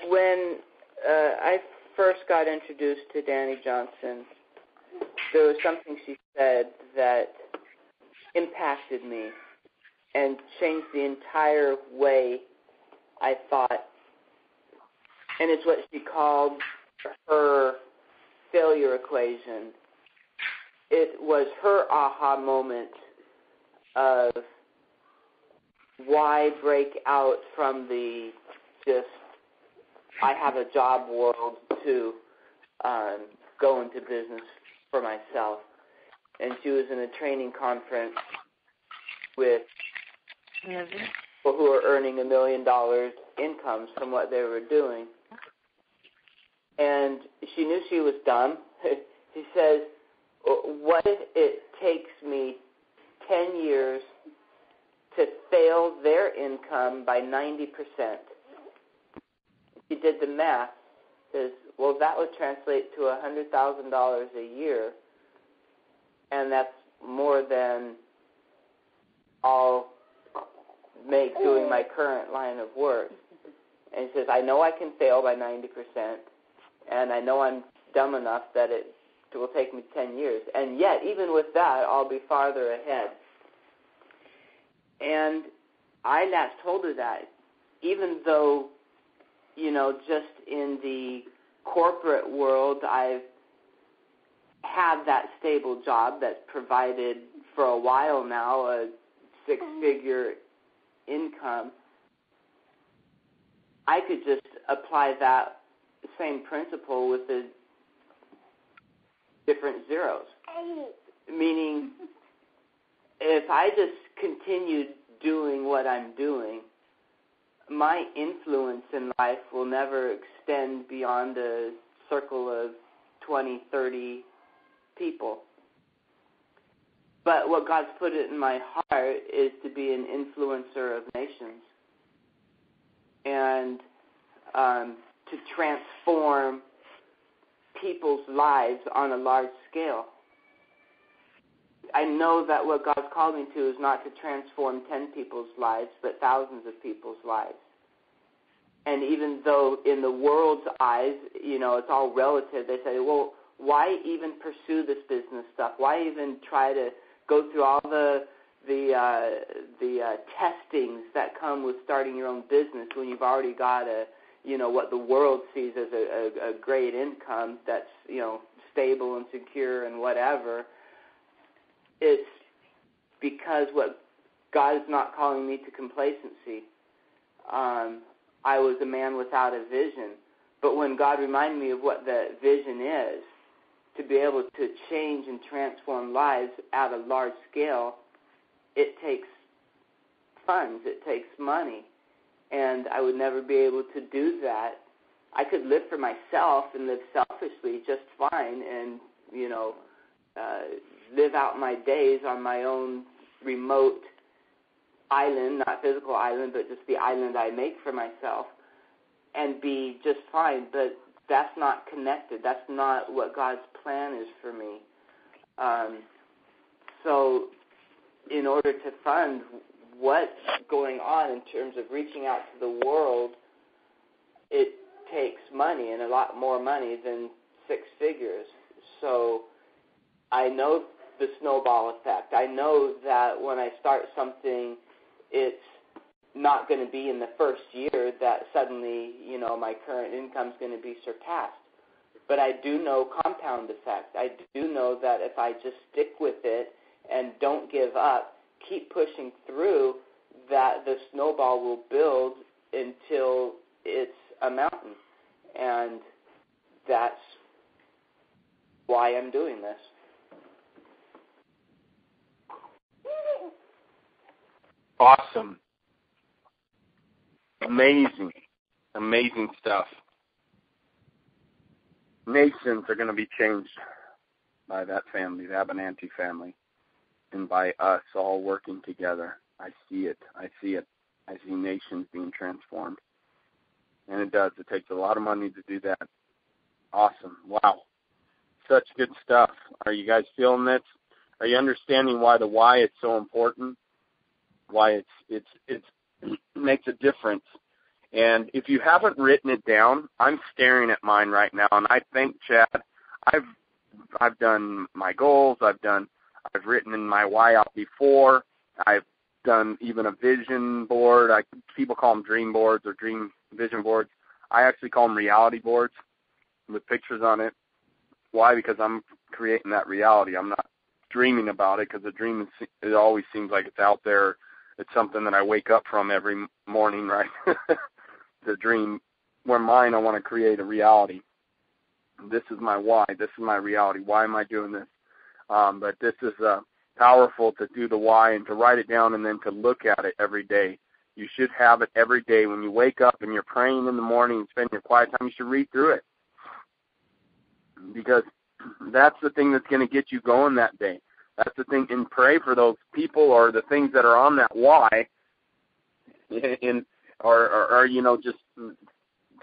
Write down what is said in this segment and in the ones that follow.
When I first got introduced to Dani Johnson, there was something she said that impacted me and changed the entire way I thought. And it's what she called her failure equation. It was her aha moment of why break out from the just I have a job world to go into business for myself. And she was in a training conference with people who are earning $1 million incomes from what they were doing. And she knew she was dumb. She says, what if it takes me 10 years to fail their income by 90%? She did the math. Says, well, that would translate to $100,000 a year, and that's more than I'll make doing my current line of work. And she says, I know I can fail by 90%, and I know I'm dumb enough that it will take me 10 years. And yet, even with that, I'll be farther ahead. And I last told her that, even though, just in the corporate world, I've had that stable job that's provided for a while now a six-figure income. I could just apply that same principle with the different zeros. Meaning, if I just continued doing what I'm doing, my influence in life will never extend beyond a circle of 20, 30 people. But what God's put it in my heart is to be an influencer of nations and to transform people's lives on a large scale. I know that what God's called me to is not to transform 10 people's lives, but thousands of people's lives. And even though in the world's eyes, it's all relative, they say, well, why even pursue this business stuff? Why even try to go through all the testings that come with starting your own business when you've already got what the world sees as a great income that's, stable and secure and whatever? It's because what God is not calling me to complacency. I was a man without a vision. But when God reminded me of what the vision is, to be able to change and transform lives at a large scale, it takes funds, it takes money. And I would never be able to do that. I could live for myself and live selfishly just fine and, live out my days on my own remote island, not physical island, but just the island I make for myself, and be just fine. But that's not connected. That's not what God's plan is for me. So in order to fund what's going on in terms of reaching out to the world, it takes money, and a lot more money than six figures. So I know the snowball effect. I know that when I start something, it's not going to be in the first year that suddenly, my current income is going to be surpassed. But I do know compound effect. I do know that if I just stick with it and don't give up, keep pushing through, that the snowball will build until it's a mountain. And that's why I'm doing this. Awesome. Amazing. Amazing stuff. Nations are going to be changed by that family, the Abinanti family, and by us all working together. I see it. I see it. I see nations being transformed. And it does. It takes a lot of money to do that. Awesome. Wow. Such good stuff. Are you guys feeling this? Are you understanding why the why is so important? Why it makes a difference And if you haven't written it down, I'm staring at mine right now, and I think, Chad, I've done my goals. I've written in my why out before. I've done even a vision board. People call them dream boards or dream vision boards. I actually call them reality boards with pictures on it. Why? Because I'm creating that reality. I'm not dreaming about it, because a dream, it always seems like it's out there. It's something that I wake up from every morning, right? The dream. Where mine, I want to create a reality. This is my why. This is my reality. Why am I doing this? But this is powerful to do the why and to write it down and then to look at it every day. You should have it every day. When you wake up and you're praying in the morning and spend your quiet time, you should read through it, because that's the thing that's going to get you going that day. That's the thing. And pray for those people or the things that are on that why, or just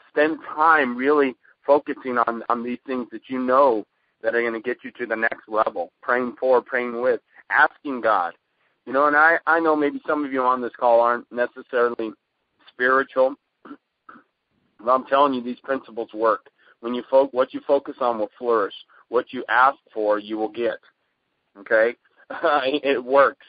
spend time really focusing on these things that you know that are going to get you to the next level, praying for, praying with, asking God. And I know maybe some of you on this call aren't necessarily spiritual, but I'm telling you, these principles work. When you what you focus on will flourish. What you ask for, you will get. Okay? It works.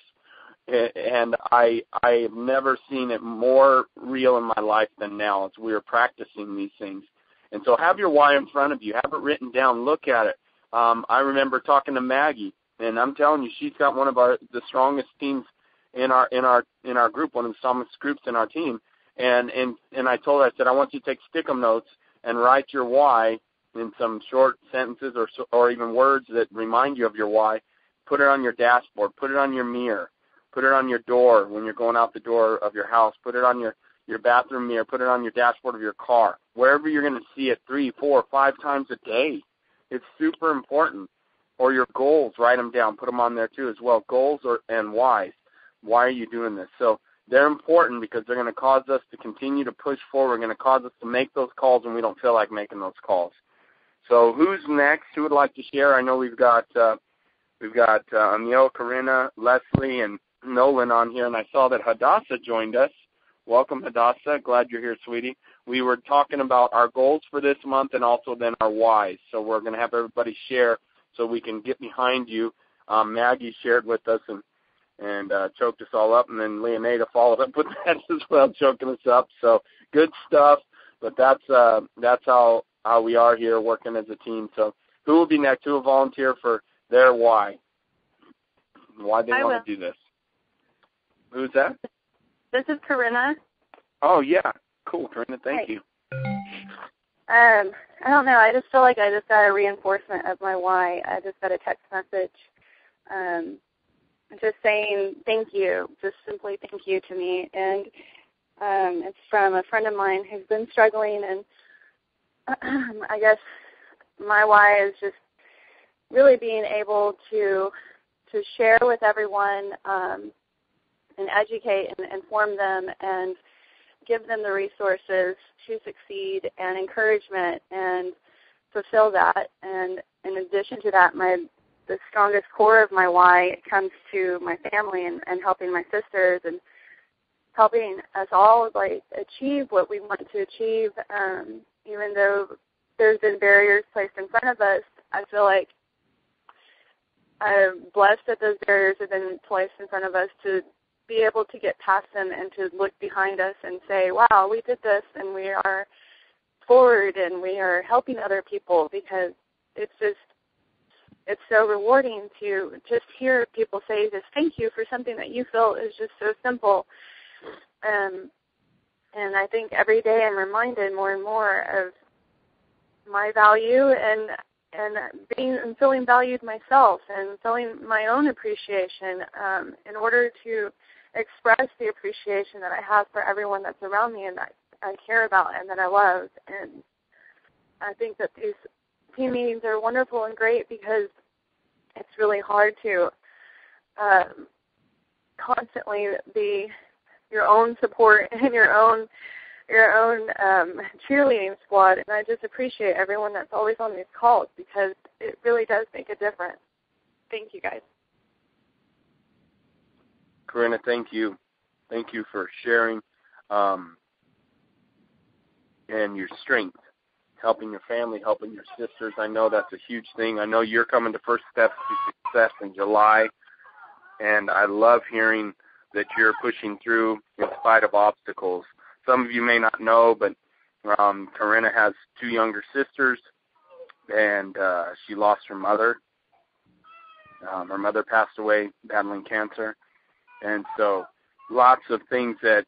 And I have never seen it more real in my life than now as we are practicing these things. And so have your why in front of you. Have it written down. Look at it. I remember talking to Maggie, and I'm telling you, she's got one of the strongest teams in our group, one of the strongest groups in our team. And I told her, I said, I want you to take stick-em notes and write your why in some short sentences or even words that remind you of your why. Put it on your dashboard. Put it on your mirror. Put it on your door when you're going out the door of your house. Put it on your bathroom mirror. Put it on your dashboard of your car. Wherever you're going to see it 3, 4, 5 times a day. It's super important. Or your goals, write them down. Put them on there too as well. Goals and whys. Why are you doing this? So they're important because they're going to cause us to continue to push forward. They're going to cause us to make those calls when we don't feel like making those calls. So who's next? Who would like to share? I know we've got Emil, Corinna, Leslie, and Nolan on here, and I saw that Hadassah joined us. Welcome, Hadassah. Glad you're here, sweetie. We were talking about our goals for this month and also then our whys. So we're going to have everybody share so we can get behind you. Maggie shared with us and choked us all up, and then Leoneda followed up with that as well, choking us up. So good stuff, but that's how we are here working as a team. So who will be next? Who will volunteer for their why they want to do this? Who's that? This is Corinna. Oh, yeah. Cool, Corinna. Thank you. I don't know. I just feel like I just got a reinforcement of my why. I just got a text message just saying thank you, just simply thank you to me. And it's from a friend of mine who's been struggling, and I guess my why is just really being able to share with everyone and educate and inform them and give them the resources to succeed and encouragement and fulfill that. And in addition to that, the strongest core of my why comes to my family and helping my sisters and helping us all achieve what we want to achieve. Even though there's been barriers placed in front of us, I feel like I'm blessed that those barriers have been placed in front of us to be able to get past them and to look behind us and say, wow, we did this and we are forward and we are helping other people, because it's so rewarding to just hear people say this thank you for something that you feel is just so simple. And I think every day I'm reminded more and more of my value and feeling valued myself and feeling my own appreciation in order to express the appreciation that I have for everyone that's around me and that I care about and that I love. And I think that these team meetings are wonderful and great because it's really hard to constantly be your own support and your own cheerleading squad. And I just appreciate everyone that's always on these calls because it really does make a difference. Thank you, guys. Corinna, thank you. Thank you for sharing. and your strength, helping your family, helping your sisters. I know that's a huge thing. I know you're coming to First Steps to Success in July, and I love hearing that you're pushing through in spite of obstacles. Some of you may not know, but Corinna has 2 younger sisters, and she lost her mother. Her mother passed away battling cancer. And so lots of things that,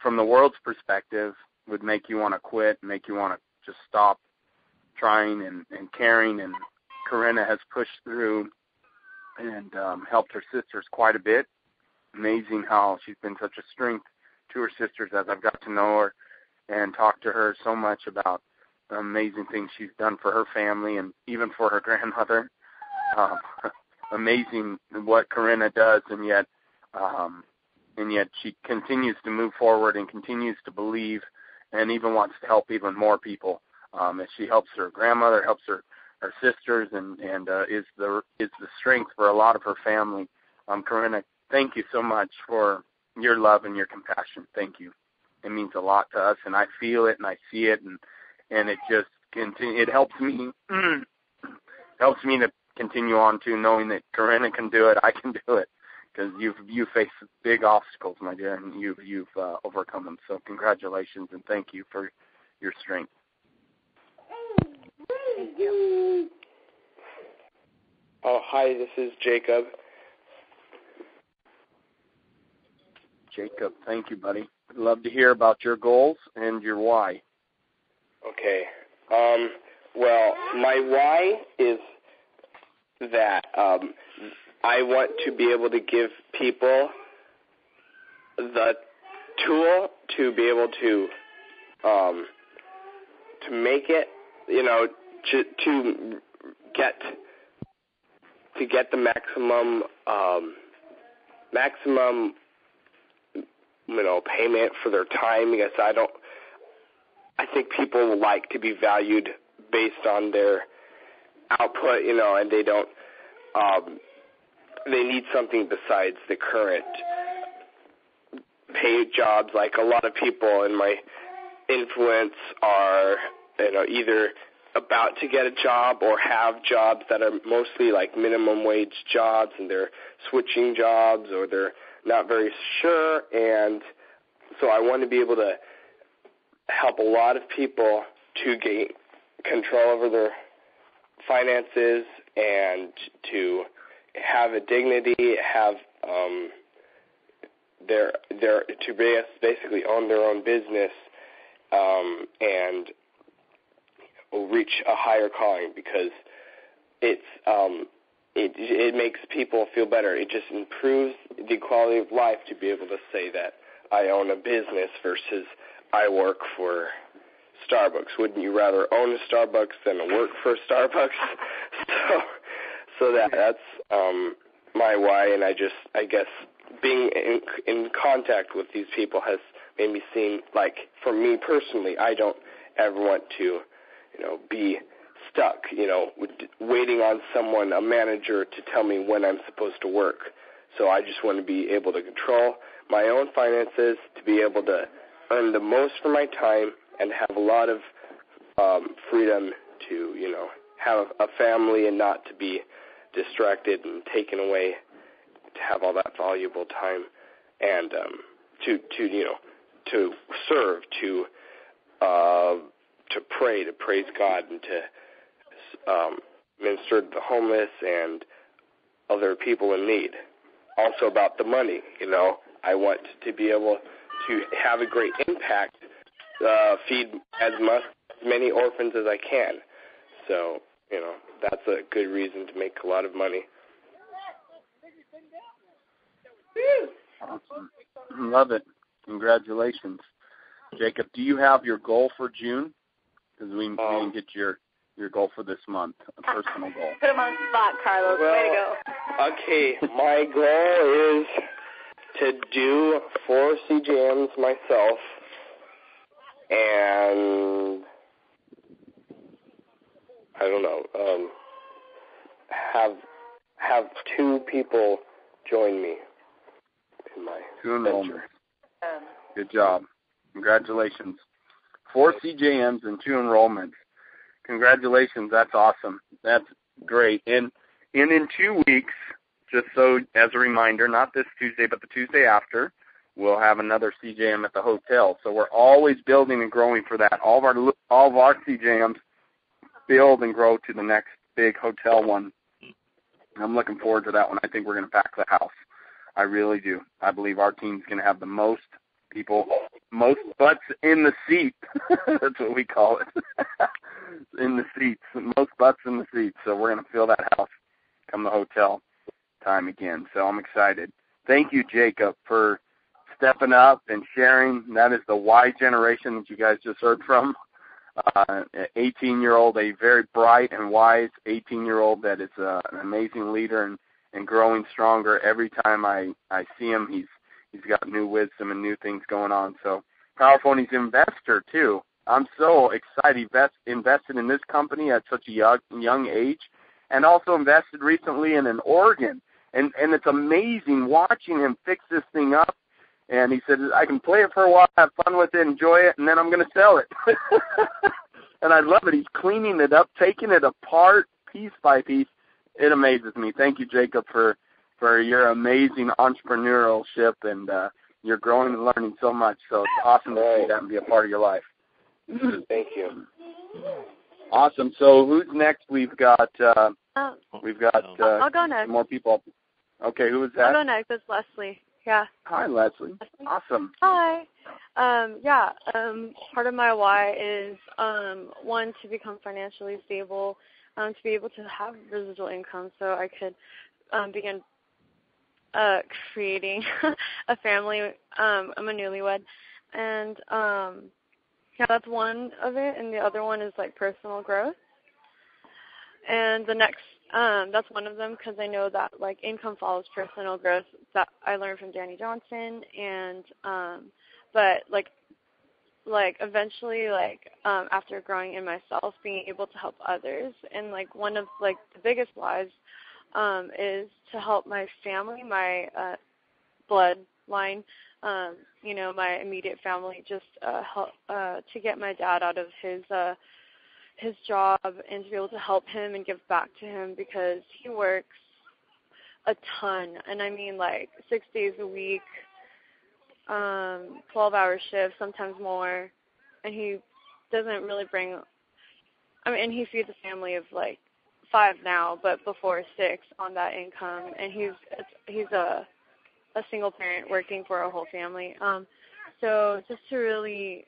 from the world's perspective, would make you want to quit, make you want to just stop trying and caring. And Corinna has pushed through and helped her sisters quite a bit. Amazing how she's been such a strength to her sisters as I've got to know her and talk to her so much about the amazing things she's done for her family and even for her grandmother. Amazing what Corinna does, and yet she continues to move forward and continues to believe and even wants to help even more people. As she helps her grandmother, helps her sisters, and is the strength for a lot of her family. Corinna, thank you so much for your love and your compassion. Thank you. It means a lot to us, and I feel it and I see it, and it just it helps me to continue on to knowing that Corinna can do it. I can do it, because you face big obstacles, my dear, and you've overcome them. So congratulations, and thank you for your strength. Thank you. Oh, hi, this is Jacob. Jacob, thank you, buddy. I'd love to hear about your goals and your why. Okay. Well, my why is that I want to be able to give people the tool to be able to make it, to get the maximum payment for their time, because I think people like to be valued based on their output, and they don't, they need something besides the current paid jobs. Like, a lot of people in my influence are, either about to get a job or have jobs that are mostly like minimum wage jobs, and they're switching jobs or they're not very sure. And so I want to be able to help a lot of people to gain control over their finances and to have a dignity, have to basically own their own business, and reach a higher calling, because it makes people feel better. It just improves the quality of life to be able to say that I own a business versus I work for Starbucks. Wouldn't you rather own a Starbucks than work for Starbucks? So that's my why, and I guess being in contact with these people has made me seem like, for me personally, I don't ever want to, be stuck, waiting on someone, a manager, to tell me when I'm supposed to work. So I just want to be able to control my own finances, to be able to earn the most for my time, and have a lot of freedom to, have a family and not to be distracted and taken away, to have all that valuable time, and to serve, to pray, to praise God, and to minister to the homeless and other people in need. Also about the money, I want to be able to have a great impact, feed as many orphans as I can. So, that's a good reason to make a lot of money. Awesome. Love it. Congratulations. Jacob, do you have your goal for June? Because we didn't get your goal for this month, a personal goal. Put him on the spot, Carlos. Way to go. Okay, my goal is to do 4 CJMs myself, and I don't know, have 2 people join me in my 2 enrollments. Good job. Congratulations. 4 CJMs and 2 enrollments. Congratulations. That's awesome. That's great. And in 2 weeks, just so as a reminder, not this Tuesday, but the Tuesday after, we'll have another CJM at the hotel. So we're always building and growing for that. All of our CJMs build and grow to the next big hotel one. I'm looking forward to that one. I think we're going to pack the house. I really do. I believe our team's going to have the most people, most butts in the seat. That's what we call it. In the seats. Most butts in the seats. So we're going to fill that house come the hotel time again. So I'm excited. Thank you, Jacob, for stepping up and sharing. That is the Y generation that you guys just heard from. 18-year-old, a very bright and wise 18-year-old that is an amazing leader and growing stronger every time I see him. He's got new wisdom and new things going on. So powerful, and he's an investor too. I'm so excited. Invested in this company at such a young age, and also invested recently in an organ. And it's amazing watching him fix this thing up. And he said, I can play it for a while, have fun with it, enjoy it, and then I'm going to sell it. And I love it. He's cleaning it up, taking it apart piece by piece. It amazes me. Thank you, Jacob, for your amazing entrepreneurship, and you're growing and learning so much. So it's awesome to see that and be a part of your life. Thank you. Awesome. So who's next? We've got I'll go next. More people. Okay, who is that? I'll go next. It's Leslie. Yeah. Hi, Leslie. Awesome. Hi. Part of my why is, one, to become financially stable, to be able to have residual income so I could begin creating a family. I'm a newlywed. And, that's one of it. And the other one is, like, personal growth. And the next, that's one of them because I know that, like, income follows personal growth. That I learned from Danny Johnson. And, but, like eventually, after growing in myself, being able to help others. And, like, one of, like, the biggest whys is to help my family, my bloodline, my immediate family, just help to get my dad out of his job and to be able to help him and give back to him because he works a ton. And I mean, like, 6 days a week, 12-hour shifts, sometimes more. And he doesn't really and he feeds a family of, like, 5 now, but before 6 on that income. And he's a single parent working for a whole family. So just to really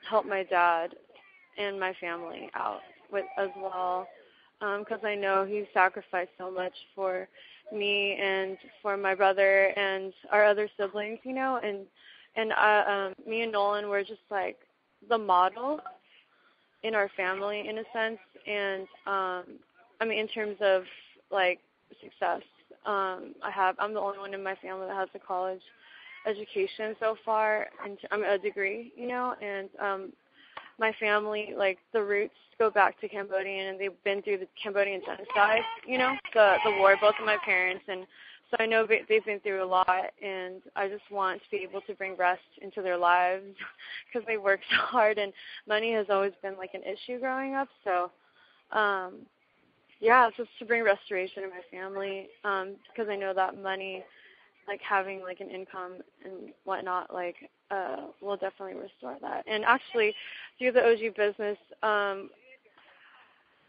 help my dad and my family out with as well, because I know he sacrificed so much for me and for my brother and our other siblings, and me and Nolan were just like the model in our family in a sense, and in terms of like success, I'm the only one in my family that has a college education so far, and I'm a degree, and my family, like, the roots go back to Cambodian, and they've been through the Cambodian genocide, the war, both of my parents, and so I know they've been through a lot, and I just want to be able to bring rest into their lives because they work so hard, and money has always been, like, an issue growing up, so, just to bring restoration in my family, because I know that money, like, having, like, an income and whatnot, like, will definitely restore that. And actually, through the OG business,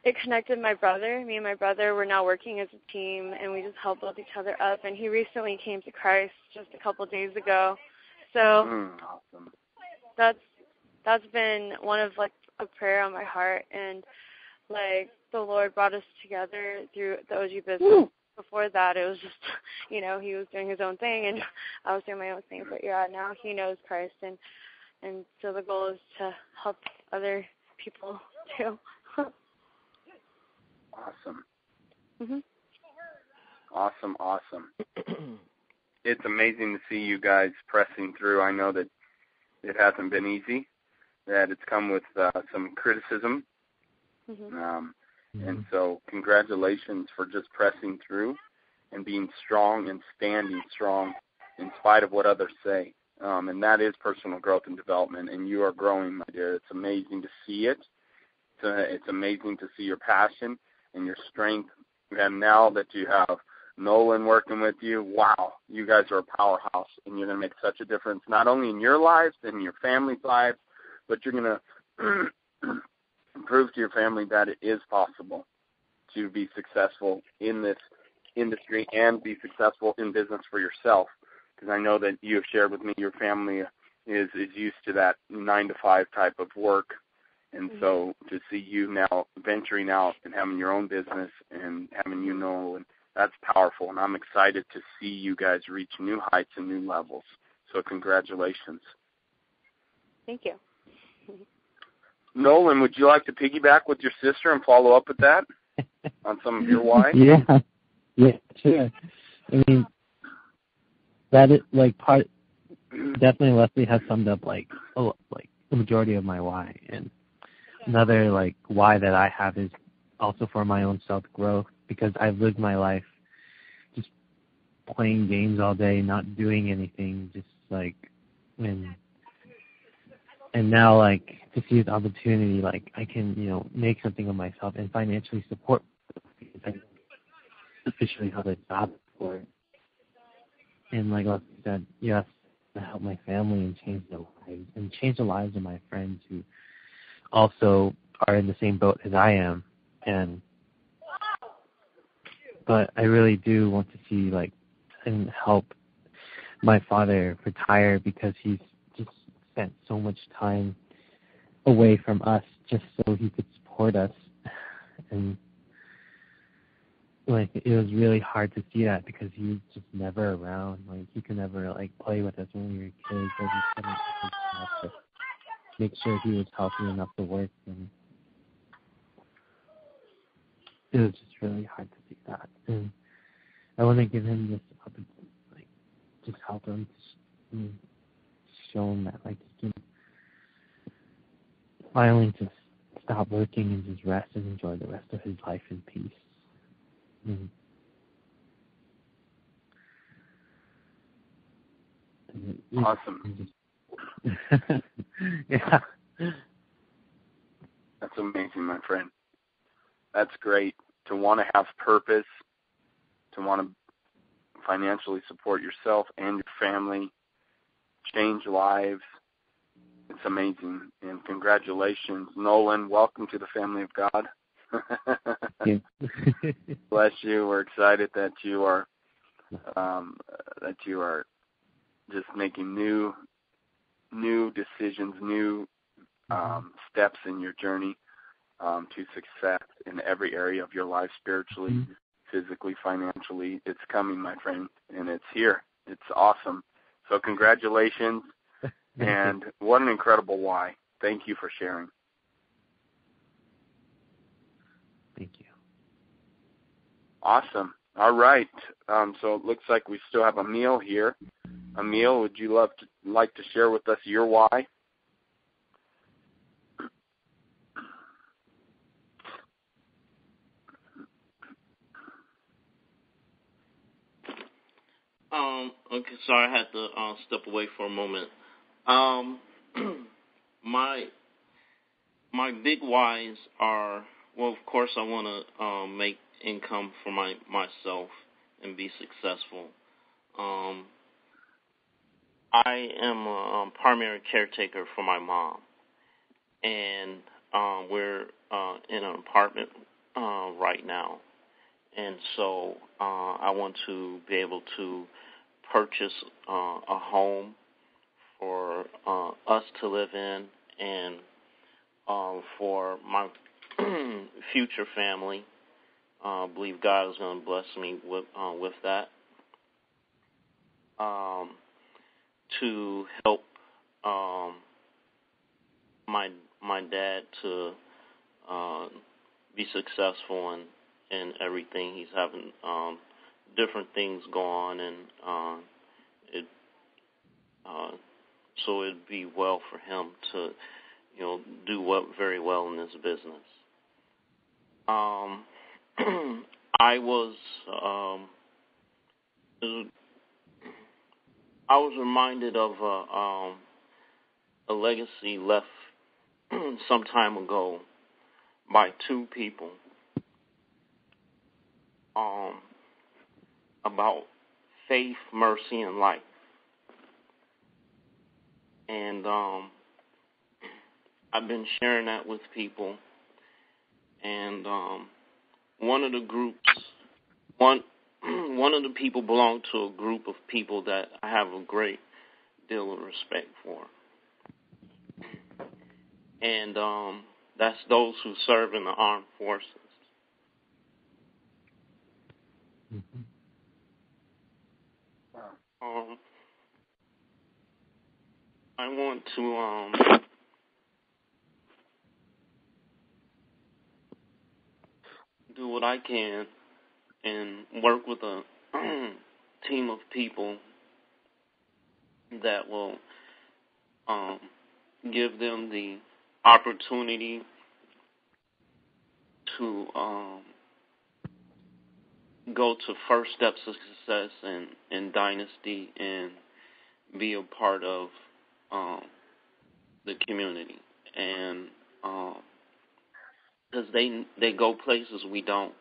it connected my brother. Me and my brother were now working as a team, and we just help build each other up. And he recently came to Christ just a couple of days ago. So awesome. That's been one of, like, a prayer on my heart. And, like, the Lord brought us together through the OG business. Woo! Before that, it was just, he was doing his own thing, and I was doing my own thing. But, now he knows Christ, and so the goal is to help other people, too. Awesome. Mm-hmm. Awesome. It's amazing to see you guys pressing through. I know that it hasn't been easy, that it's come with some criticism. Mm-hmm. And so congratulations for just pressing through and being strong and standing strong in spite of what others say. and that is personal growth and development, and you are growing, my dear. It's amazing to see it. It's amazing to see your passion and your strength. And now that you have Nolan working with you, wow, you guys are a powerhouse, and you're going to make such a difference, not only in your lives and in your family's lives, but you're going to prove to your family that it is possible to be successful in this industry and be successful in business for yourself. Because I know that you have shared with me your family is used to that 9-to-5 type of work. And so to see you now venturing out and having your own business and having and that's powerful. And I'm excited to see you guys reach new heights and new levels. So congratulations. Thank you. Nolan, would you like to piggyback with your sister and follow up with that on some of your why? Yeah, sure. I mean, that is definitely Leslie has summed up the majority of my why. And another why that I have is also for my own self-growth, because I've lived my life just playing games all day, not doing anything, just and now to see this opportunity, I can, make something of myself and financially support, because I officially have a job for it. And like I said, yes, to help my family and change the lives of my friends who also are in the same boat as I am. But I really do want to see and help my father retire, because he's just spent so much time away from us just so he could support us. And it was really hard to see that, because he was just never around. He could never play with us when we were kids, or he couldn't have to make sure he was healthy enough to work. And it was just really hard to see that. And I want to give him this opportunity, just help him, show him that he can finally just stop working and just rest and enjoy the rest of his life in peace. Awesome. Yeah. That's amazing, my friend. That's great. To want to have purpose, to want to financially support yourself and your family, change lives. It's amazing. And congratulations, Nolan. Welcome to the family of God. Thank you. Bless you. We're excited that you are just making new decisions, new steps in your journey to success in every area of your life, spiritually, physically, financially. It's coming, my friend, and it's here. It's awesome. So congratulations, and what an incredible why. Thank you for sharing. Thank you. Awesome. All right. So it looks like we still have Emil here. Emil, would you like to share with us your why? Okay, sorry, I had to step away for a moment. My big whys are, well, of course, I want to make income for myself and be successful. I am a primary caretaker for my mom, and we're in an apartment right now. And so I want to be able to purchase a home for us to live in, and for my future family. I believe God is going to bless me with that. To help my dad to be successful in everything. He's having different things go on, and so it'd be well for him to, do very well in this business. I was reminded of a legacy left some time ago by two people about faith, mercy, and light. And I've been sharing that with people. And one of the people belonged to a group of people that I have a great deal of respect for. And that's those who serve in the armed forces. Mm-hmm. I want to do what I can and work with a team of people that will give them the opportunity to go to first steps of success in Dynasty and be a part of the community. And because they go places we don't,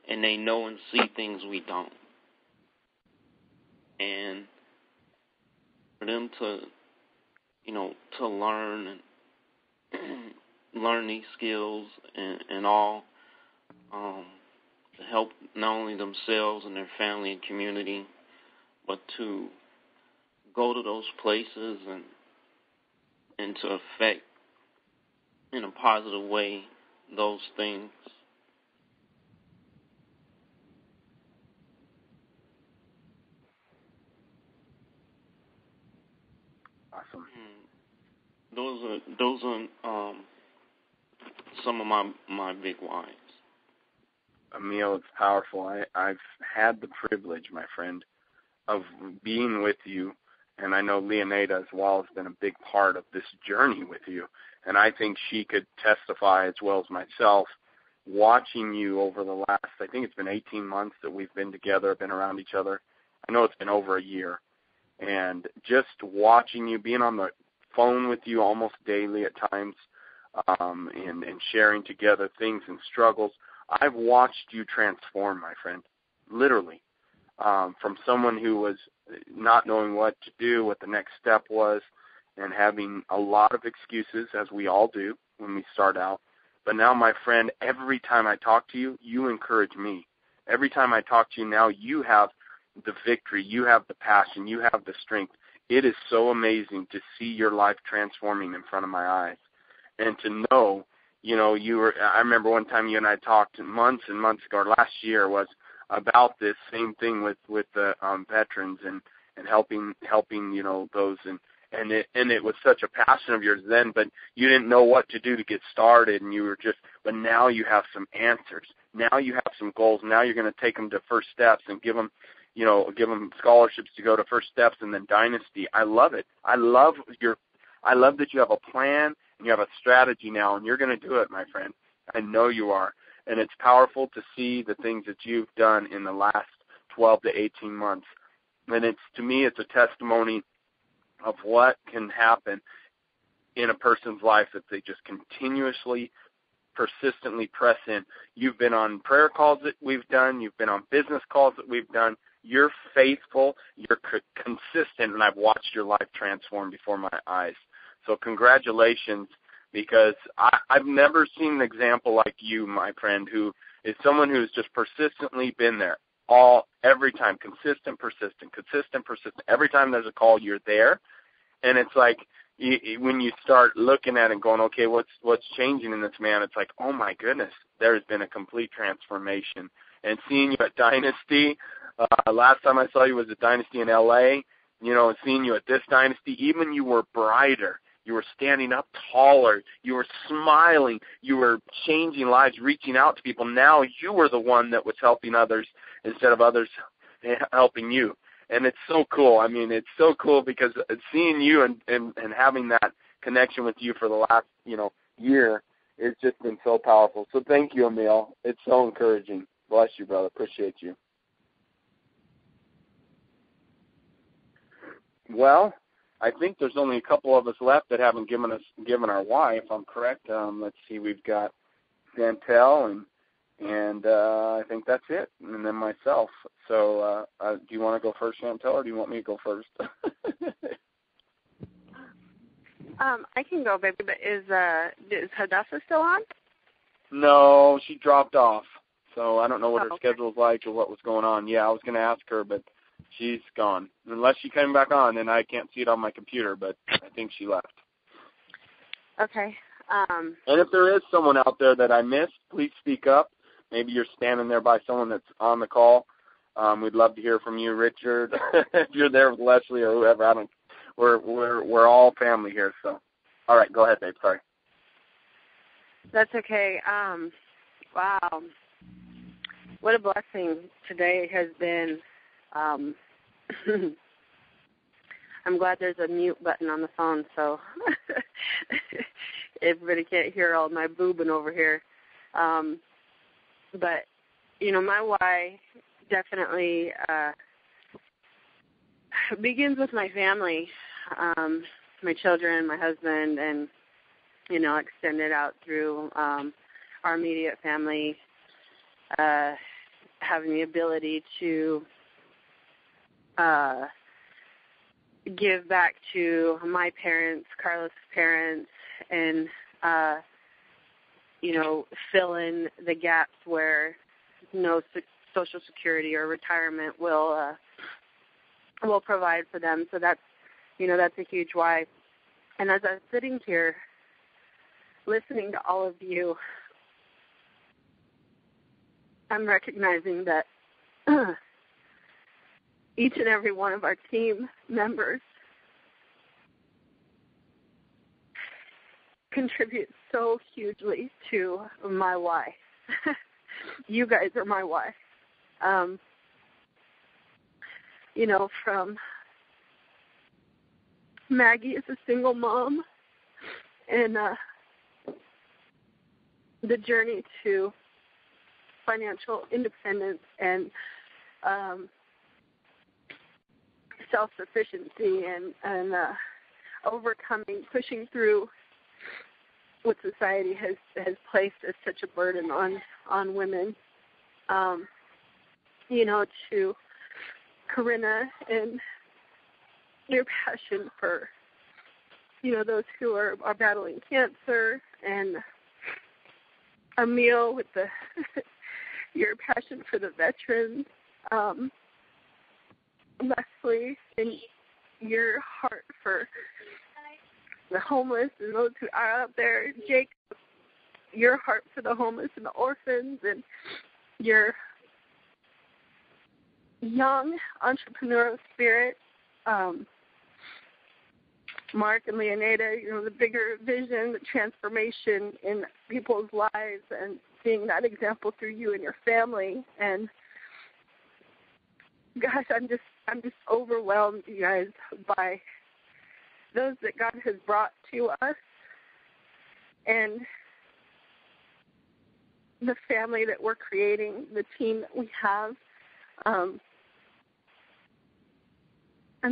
and they know and see things we don't. And for them to, to learn and learn these skills and all, to help not only themselves and their family and community, but to go to those places and to affect in a positive way those things. Awesome. Those are some of my big whys. Emil, it's powerful. I've had the privilege, my friend, of being with you, and I know Leoneda as well has been a big part of this journey with you, and I think she could testify as well as myself, watching you over the last, I think it's been 18 months that we've been together, been around each other. I know it's been over a year, and just watching you, being on the phone with you almost daily at times, and sharing together things and struggles, I've watched you transform, my friend, literally, from someone who was not knowing what to do, what the next step was, and having a lot of excuses, as we all do when we start out. But now, my friend, every time I talk to you, you encourage me. Every time I talk to you now, you have the victory, you have the passion, you have the strength. It is so amazing to see your life transforming in front of my eyes. And to know, I remember one time you and I talked months and months ago, or last year, was about this same thing with the veterans and helping those, and it was such a passion of yours then, but you didn't know what to do to get started, and you were but now you have some answers. Now you have some goals. Now you're going to take them to First Steps and give them scholarships to go to First Steps and then Dynasty. I love it. I love that you have a plan and you have a strategy now, and you're going to do it, my friend. I know you are. And it's powerful to see the things that you've done in the last 12 to 18 months. And to me, it's a testimony of what can happen in a person's life if they just continuously, persistently press in. You've been on prayer calls that we've done. You've been on business calls that we've done. You're faithful. You're consistent, and I've watched your life transform before my eyes. So congratulations, because I've never seen an example like you, my friend, who is someone who's just persistently been there every time, consistent. Every time there's a call, you're there. And it's like when you start looking at it and going, okay, what's changing in this man? It's like, oh, my goodness, there's been a complete transformation. And seeing you at Dynasty, last time I saw you was at Dynasty in L.A., and seeing you at this Dynasty, even you were brighter. You were standing up taller. You were smiling. You were changing lives, reaching out to people. Now you were the one that was helping others instead of others helping you. And it's so cool. I mean, it's so cool because seeing you and having that connection with you for the last, year, it's just been so powerful. So thank you, Emil. It's so encouraging. Bless you, brother. Appreciate you. Well, I think there's only a couple of us left that haven't given our why, if I'm correct. Let's see, we've got Chantel and I think that's it, and then myself. So do you want to go first, Chantel, or do you want me to go first? I can go, baby, but is Hadassah still on? No, she dropped off. So I don't know what her schedule's like or what was going on. Yeah, I was going to ask her, but she's gone. Unless she came back on, then I can't see it on my computer, but I think she left. Okay. And if there is someone out there that I missed, please speak up. Maybe you're standing there by someone that's on the call. We'd love to hear from you, Richard. If you're there with Leslie or whoever, we're all family here. So, all right, go ahead, babe. Sorry. That's okay. Wow, what a blessing today has been. I'm glad there's a mute button on the phone, so everybody can't hear all my boobing over here. But, my why definitely begins with my family, my children, my husband, and, extended out through our immediate family, having the ability to give back to my parents, Carlos' parents, and fill in the gaps where no Social Security or retirement will provide for them. So that's a huge why. And as I was sitting here listening to all of you, I'm recognizing that each and every one of our team members contribute so hugely to my why. You guys are my why. From Maggie as a single mom and the journey to financial independence and self-sufficiency and overcoming, pushing through what society has placed as such a burden on women, to Corinna and your passion for, those who are battling cancer, and Emil with your passion for the veterans, Leslie and your heart for the homeless and those who are out there, Jake, your heart for the homeless and the orphans, and your young entrepreneurial spirit, Mark and Leonida, the bigger vision, the transformation in people's lives, and seeing that example through you and your family. And gosh, I'm just overwhelmed, you guys, by those that God has brought to us and the family that we're creating, the team that we have. I'm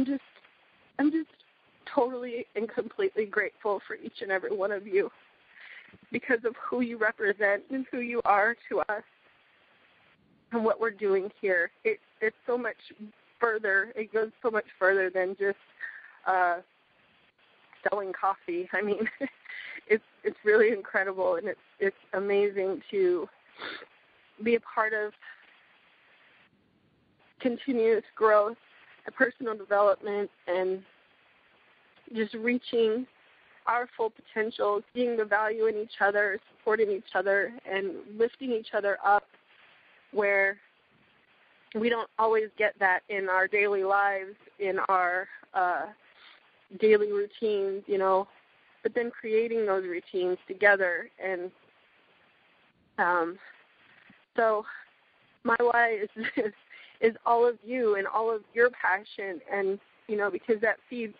just totally and completely grateful for each and every one of you because of who you represent and who you are to us and what we're doing here. It's so much further. It goes so much further than just selling coffee. I mean, it's really incredible, and it's amazing to be a part of continuous growth, personal development, and just reaching our full potential, seeing the value in each other, supporting each other, and lifting each other up where we don't always get that in our daily lives, in our daily routines, but then creating those routines together. And so my why is all of you and all of your passion, and because that feeds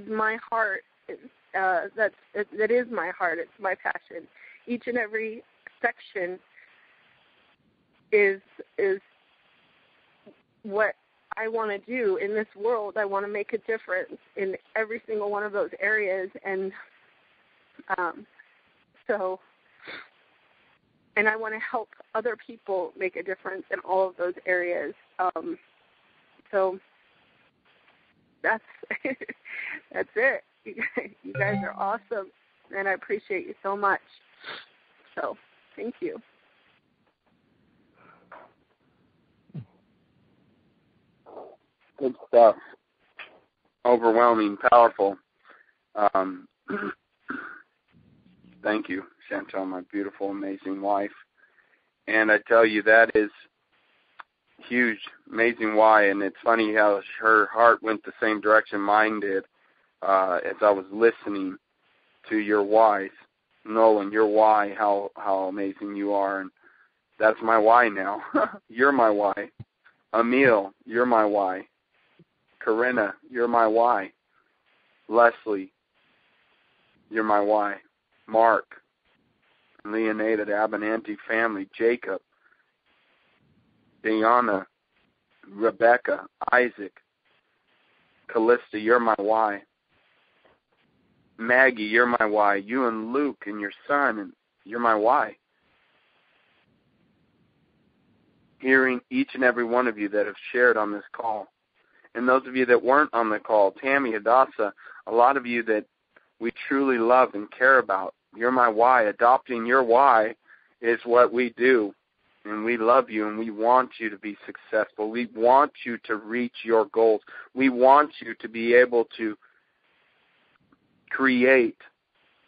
my heart. That is my heart. It's my passion. Each and every section is what I want to do in this world. I want to make a difference in every single one of those areas. And and I want to help other people make a difference in all of those areas. So that's that's it. You guys are awesome, and I appreciate you so much. So thank you. Good stuff. Overwhelming, powerful. Thank you, Chantel, my beautiful, amazing wife. And I tell you, that is huge, amazing why. And it's funny how her heart went the same direction mine did as I was listening to your whys. Nolan, your why, how amazing you are. And that's my why now. You're my why. Emil, you're my why. Corinna, you're my why. Leslie, you're my why. Mark, Leonida, the Abernathy family, Jacob, Diana, Rebecca, Isaac, Callista, you're my why. Maggie, you're my why. You and Luke and your son, and you're my why. Hearing each and every one of you that have shared on this call. And those of you that weren't on the call, Tammy, Hadassah, a lot of you that we truly love and care about. You're my why. Adopting your why is what we do. And we love you, and we want you to be successful. We want you to reach your goals. We want you to be able to create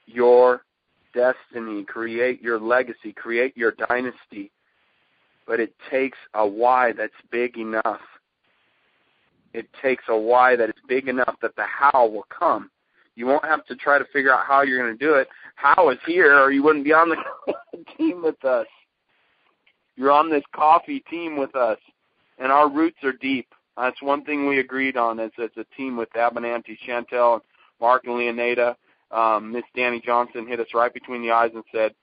your destiny, create your legacy, create your dynasty. But it takes a why that's big enough. It takes a why that is big enough that the how will come. You won't have to try to figure out how you're going to do it. How is here, or you wouldn't be on the team with us. You're on this coffee team with us, and our roots are deep. That's one thing we agreed on as a team with Abernathy, Chantel, Mark, and Leonida. Miss Danny Johnson hit us right between the eyes and said,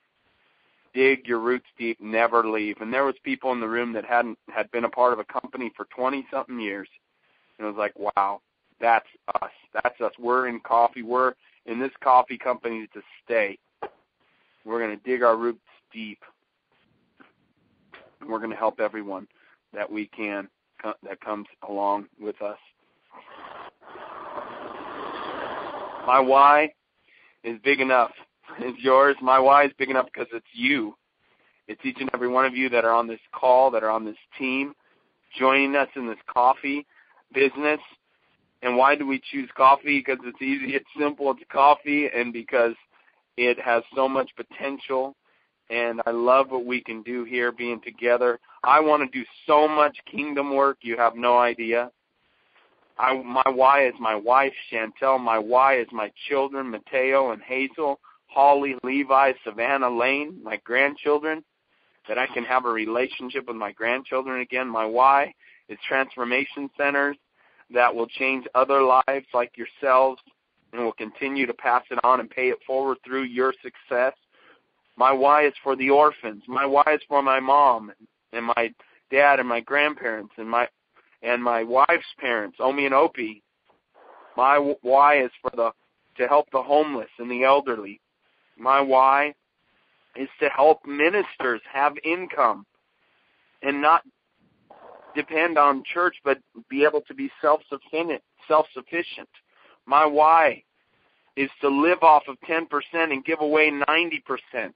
dig your roots deep, never leave. And there was people in the room that had been a part of a company for 20-something years. And it was like, wow, that's us. That's us. We're in coffee. We're in this coffee company to stay. We're going to dig our roots deep. And we're going to help everyone that we can that comes along with us. My why is big enough. It's yours. My why is big enough because it's you. It's each and every one of you that are on this call, that are on this team, joining us in this coffee business. And why do we choose coffee? Because it's easy, it's simple, it's coffee, and because it has so much potential. And I love what we can do here being together. I want to do so much kingdom work, you have no idea. My why is my wife, Chantel. My why is my children, Mateo and Hazel, Holly, Levi, Savannah, Lane, my grandchildren, that I can have a relationship with my grandchildren again. My why is transformation centers that will change other lives like yourselves and will continue to pass it on and pay it forward through your success. My why is for the orphans. My why is for my mom and my dad and my grandparents and my wife's parents, Omi and Opie. My why is to help the homeless and the elderly. My why is to help ministers have income and not depend on church, but be able to be self-sufficient. My why is to live off of 10% and give away 90%.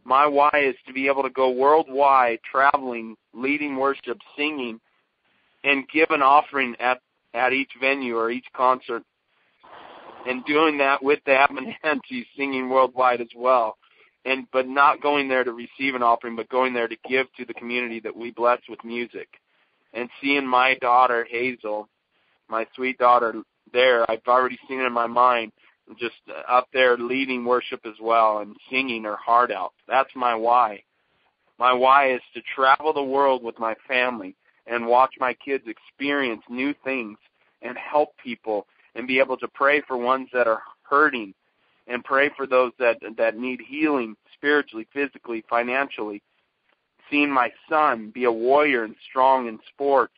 My why is to be able to go worldwide, traveling, leading worship, singing, and give an offering at each venue or each concert, and doing that with the Abernathy, singing worldwide as well. But not going there to receive an offering, but going there to give to the community that we bless with music. And seeing my daughter, Hazel, my sweet daughter, there, I've already seen it in my mind, just up there leading worship as well and singing her heart out. That's my why. My why is to travel the world with my family and watch my kids experience new things and help people and be able to pray for ones that are hurting and pray for those that need healing spiritually, physically, financially. Seeing my son be a warrior and strong in sports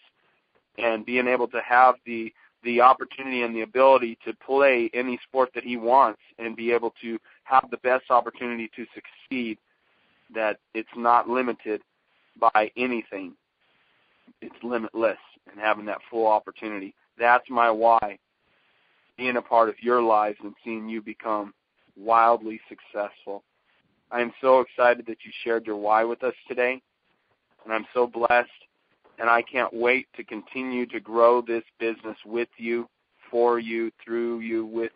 and being able to have the opportunity and the ability to play any sport that he wants and be able to have the best opportunity to succeed, that it's not limited by anything. It's limitless, and having that full opportunity. That's my why, being a part of your lives and seeing you become wildly successful. I am so excited that you shared your why with us today, and I'm so blessed, and I can't wait to continue to grow this business with you, for you, through you, with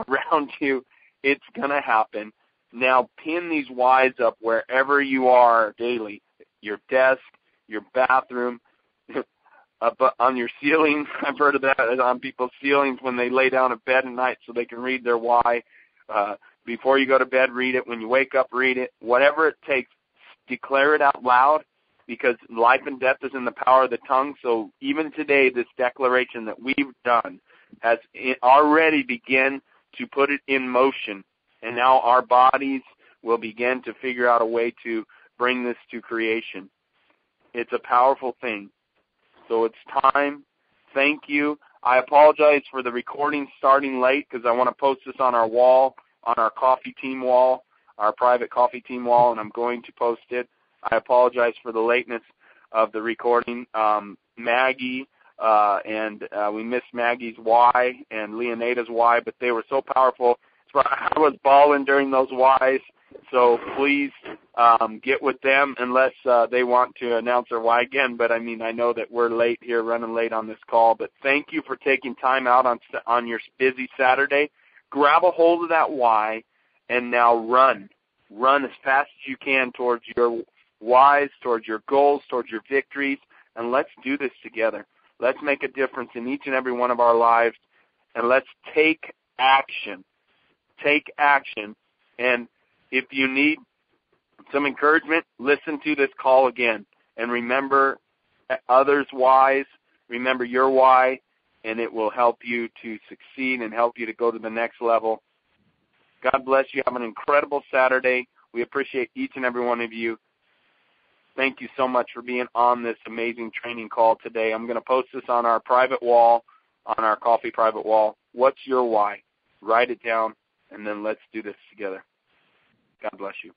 around you. It's going to happen. Now pin these whys up wherever you are daily, your desk, your bathroom, on your ceiling. I've heard of that, on people's ceilings when they lay down at bed at night so they can read their why. Before you go to bed, read it. When you wake up, read it. Whatever it takes, declare it out loud, because life and death is in the power of the tongue. So even today, this declaration that we've done has already begun to put it in motion. And now our bodies will begin to figure out a way to bring this to creation. It's a powerful thing. So it's time. Thank you. I apologize for the recording starting late because I want to post this on our wall, on our coffee team wall, our private coffee team wall, and I'm going to post it. I apologize for the lateness of the recording. Maggie, and we missed Maggie's why and Leoneda's why, but they were so powerful. I was balling during those whys, so please get with them unless they want to announce their why again. But, I mean, I know that we're late here, running late on this call, but thank you for taking time out on your busy Saturday. Grab a hold of that why and now run. Run as fast as you can towards your whys, towards your goals, towards your victories, and let's do this together. Let's make a difference in each and every one of our lives, and let's take action. Take action. And if you need some encouragement, listen to this call again. And remember others' whys, remember your why, and it will help you to succeed and help you to go to the next level. God bless you. Have an incredible Saturday. We appreciate each and every one of you. Thank you so much for being on this amazing training call today. I'm going to post this on our private wall, on our coffee private wall. What's your why? Write it down, and then let's do this together. God bless you.